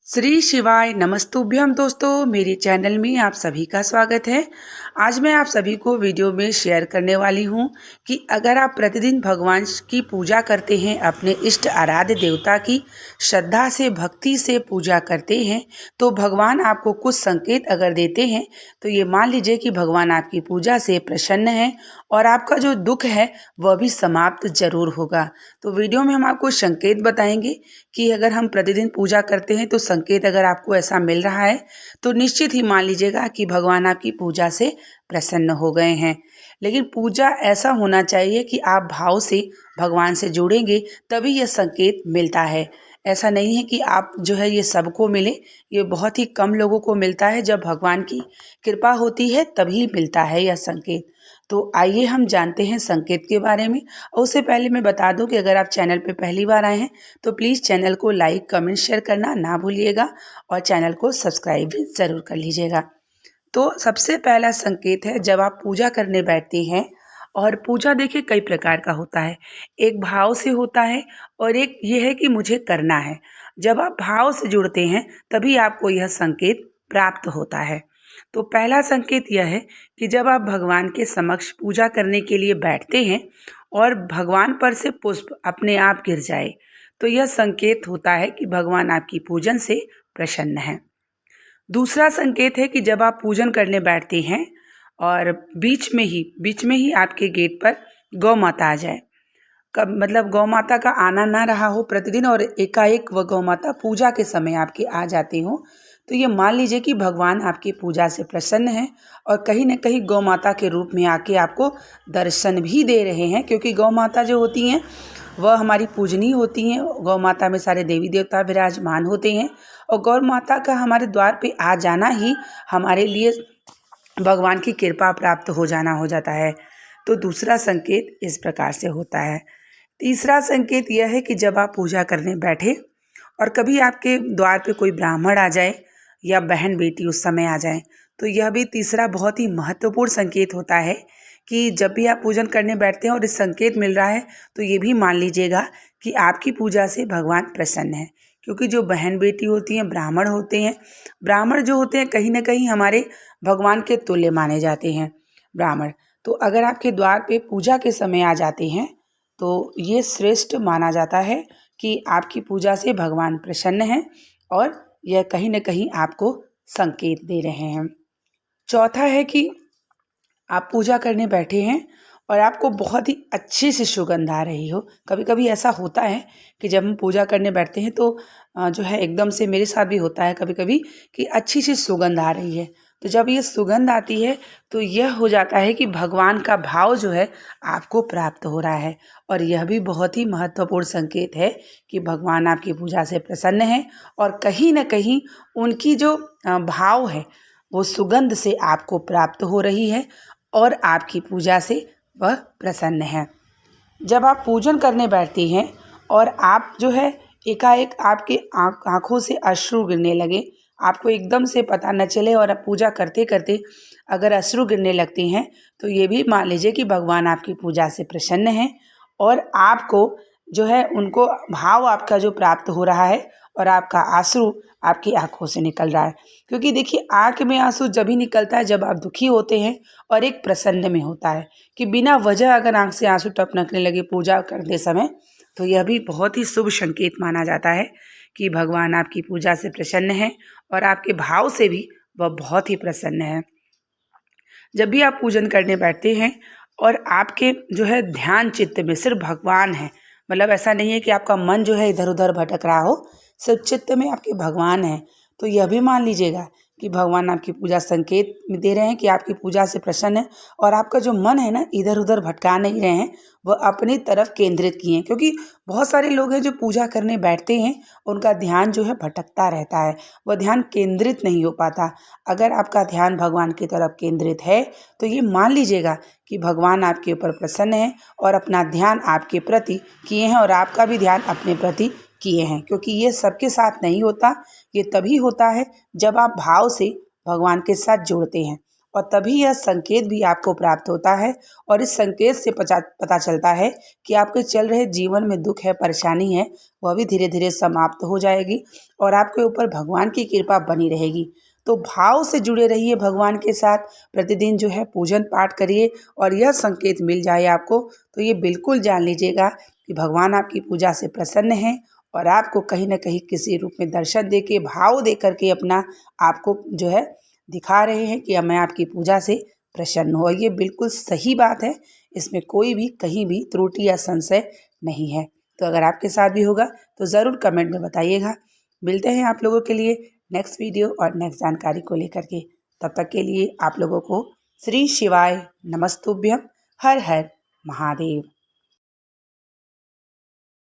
श्री शिवाय नमस्तुभ्यम दोस्तों, मेरे चैनल में आप सभी का स्वागत है। आज मैं आप सभी को वीडियो में शेयर करने वाली हूं कि अगर आप प्रतिदिन भगवान की पूजा करते हैं, अपने इष्ट आराध्य देवता की श्रद्धा से भक्ति से पूजा करते हैं, तो भगवान आपको कुछ संकेत अगर देते हैं तो ये मान लीजिए कि भगवान आपकी पूजा से प्रसन्न है और आपका जो दुख है वह भी समाप्त जरूर होगा। तो वीडियो में हम आपको संकेत बताएंगे कि अगर हम प्रतिदिन पूजा करते हैं तो संकेत अगर आपको ऐसा मिल रहा है तो निश्चित ही मान लीजिएगा कि भगवान आपकी पूजा से प्रसन्न हो गए हैं। लेकिन पूजा ऐसा होना चाहिए कि आप भाव से भगवान से जुड़ेंगे तभी यह संकेत मिलता है। ऐसा नहीं है कि आप जो है ये सबको मिले, ये बहुत ही कम लोगों को मिलता है। जब भगवान की कृपा होती है तभी मिलता है यह संकेत। तो आइए हम जानते हैं संकेत के बारे में। और उससे पहले मैं बता दूं कि अगर आप चैनल पे पहली बार आए हैं तो प्लीज़ चैनल को लाइक कमेंट शेयर करना ना भूलिएगा और चैनल को सब्सक्राइब भी ज़रूर कर लीजिएगा। तो सबसे पहला संकेत है, जब आप पूजा करने बैठते हैं, और पूजा देखिए कई प्रकार का होता है। एक भाव से होता है और एक ये है कि मुझे करना है। जब आप भाव से जुड़ते हैं तभी आपको यह संकेत प्राप्त होता है। तो पहला संकेत यह है कि जब आप भगवान के समक्ष पूजा करने के लिए बैठते हैं और भगवान पर से पुष्प अपने आप गिर जाए, तो यह संकेत होता है कि भगवान आपकी पूजन से प्रसन्न है। दूसरा संकेत है कि जब आप पूजन करने बैठते हैं और बीच में ही आपके गेट पर गौ माता आ जाए, कब मतलब गौ माता का आना ना रहा हो प्रतिदिन और एकाएक वह गौ माता पूजा के समय आपके आ जाती हो, तो ये मान लीजिए कि भगवान आपकी पूजा से प्रसन्न हैं और कहीं न कहीं गौ माता के रूप में आके आपको दर्शन भी दे रहे हैं। क्योंकि गौ माता जो होती हैं वह हमारी पूजनीय होती हैं। गौ माता में सारे देवी देवता विराजमान होते हैं और गौ माता का हमारे द्वार पे आ जाना ही हमारे लिए भगवान की कृपा प्राप्त हो जाना हो जाता है। तो दूसरा संकेत इस प्रकार से होता है। तीसरा संकेत यह है कि जब आप पूजा करने बैठे और कभी आपके द्वार पे कोई ब्राह्मण आ जाए या बहन बेटी उस समय आ जाए, तो यह भी तीसरा बहुत ही महत्वपूर्ण संकेत होता है कि जब भी आप पूजन करने बैठते हैं और इस संकेत मिल रहा है तो ये भी मान लीजिएगा कि आपकी पूजा से भगवान प्रसन्न है। क्योंकि जो बहन बेटी होती हैं, ब्राह्मण होते हैं, ब्राह्मण जो होते हैं कहीं ना कहीं हमारे भगवान के तुल्य माने जाते हैं ब्राह्मण। तो अगर आपके द्वार पे पूजा के समय आ जाते हैं तो ये श्रेष्ठ माना जाता है कि आपकी पूजा से भगवान प्रसन्न हैं और यह कहीं न कहीं आपको संकेत दे रहे हैं। चौथा है कि आप पूजा करने बैठे हैं और आपको बहुत ही अच्छी सी सुगंध आ रही हो। कभी कभी ऐसा होता है कि जब हम पूजा करने बैठते हैं तो जो है एकदम से, मेरे साथ भी होता है कभी कभी, कि अच्छी सी सुगंध आ रही है। तो जब ये सुगंध आती है तो यह हो जाता है कि भगवान का भाव जो है आपको प्राप्त हो रहा है। और यह भी बहुत ही महत्वपूर्ण संकेत है कि भगवान आपकी पूजा से प्रसन्न है और कहीं ना कहीं उनकी जो भाव है वो सुगंध से आपको प्राप्त हो रही है और आपकी पूजा से वह प्रसन्न है। जब आप पूजन करने बैठते हैं और आप जो है एकाएक आपके आँखों से अश्रु गिरने लगे, आपको एकदम से पता न चले और आप पूजा करते करते अगर अश्रु गिरने लगते हैं, तो ये भी मान लीजिए कि भगवान आपकी पूजा से प्रसन्न हैं और आपको जो है उनको भाव आपका जो प्राप्त हो रहा है और आपका आंसू आपकी आंखों से निकल रहा है। क्योंकि देखिए, आंख में आंसू जब ही निकलता है जब आप दुखी होते हैं और एक प्रसन्न में होता है। कि बिना वजह अगर आंख से आंसू टपकने लगे पूजा करते समय, तो यह भी बहुत ही शुभ संकेत माना जाता है कि भगवान आपकी पूजा से प्रसन्न है और आपके भाव से भी वह बहुत ही प्रसन्न है। जब भी आप पूजन करने बैठते हैं और आपके जो है ध्यान चित्त में सिर्फ भगवान है, मतलब ऐसा नहीं है कि आपका मन जो है इधर उधर भटक रहा हो, सिर्फ चित्त में आपके भगवान हैं, तो यह भी मान लीजिएगा कि भगवान आपकी पूजा संकेत दे रहे हैं कि आपकी पूजा से प्रसन्न है और आपका जो मन है ना इधर उधर भटका नहीं रहे हैं, वह अपनी तरफ केंद्रित किए हैं। क्योंकि बहुत सारे लोग हैं जो पूजा करने बैठते हैं, उनका ध्यान जो है भटकता रहता है, वह ध्यान केंद्रित नहीं हो पाता। अगर आपका ध्यान भगवान की तरफ केंद्रित है तो ये मान लीजिएगा कि भगवान आपके ऊपर प्रसन्न हैं और अपना ध्यान आपके प्रति किए हैं और आपका भी ध्यान अपने प्रति किए हैं। क्योंकि ये सबके साथ नहीं होता, ये तभी होता है जब आप भाव से भगवान के साथ जुड़ते हैं और तभी यह संकेत भी आपको प्राप्त होता है और इस संकेत से पता चलता है कि आपके चल रहे जीवन में दुख है, परेशानी है, वह भी धीरे धीरे समाप्त हो जाएगी और आपके ऊपर भगवान की कृपा बनी रहेगी। तो भाव से जुड़े रहिए भगवान के साथ, प्रतिदिन जो है पूजन पाठ करिए और यह संकेत मिल जाए आपको तो ये बिल्कुल जान लीजिएगा कि भगवान आपकी पूजा से प्रसन्न हैं और आपको कहीं ना कहीं किसी रूप में दर्शन दे के, भाव दे करके अपना आपको जो है दिखा रहे हैं कि मैं आपकी पूजा से प्रसन्न हूँ। और ये बिल्कुल सही बात है, इसमें कोई भी कहीं भी त्रुटि या संशय नहीं है। तो अगर आपके साथ भी होगा तो ज़रूर कमेंट में बताइएगा। मिलते हैं आप लोगों के लिए नेक्स्ट वीडियो और नेक्स्ट जानकारी को लेकर के। तब तक के लिए आप लोगों को श्री शिवाय नमस्तुभ्यम। हर हर महादेव।